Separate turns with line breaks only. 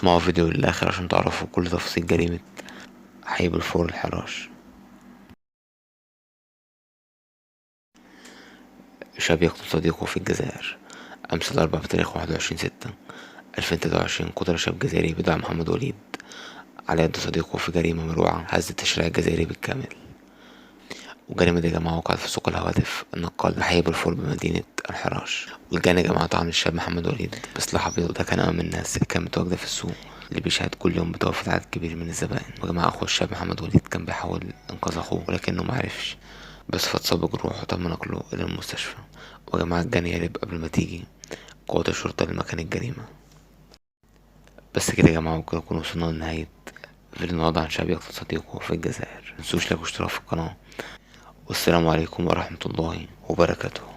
اسمعوا فيديو للآخر عشان تعرفوا كل تفاصيل جريمة حي بلفور الحراش. شاب يقتل صديقه في الجزائر. أمس الأربعاء بتاريخ 21/6/2023 قتل شاب جزائري بدعم محمد وليد على يد صديقه في جريمة مروعة هزت التشريع الجزائري بالكامل. والجريمة دي يا جماعة وقعت في سوق الهواتف النقال بحي بلفور بمدينة الحراش. والجاني يا جماعة طعن الشاب محمد وليد بسلاح أبيض، وده كان أمام الناس اللي كانت متواجدة في السوق اللي بيشهد كل يوم بتوفية عدد كبير من الزبائن. ويا جماعة أخو الشاب محمد وليد كان بيحاول إنقاذ أخوه ولكنه معرفش، بس فاتصاب بجروح وتم نقله إلى المستشفى. ويا جماعة الجاني هرب قبل ما تيجي قوات الشرطة لمكان الجريمة. بس كده يا جماعة وكده نكون وصلنا لنهاية فيديو النهاردة عن شاب يقتل صديقه في الجزائر. متنسوش لايك واشتراك في القناة، والسلام عليكم ورحمة الله وبركاته.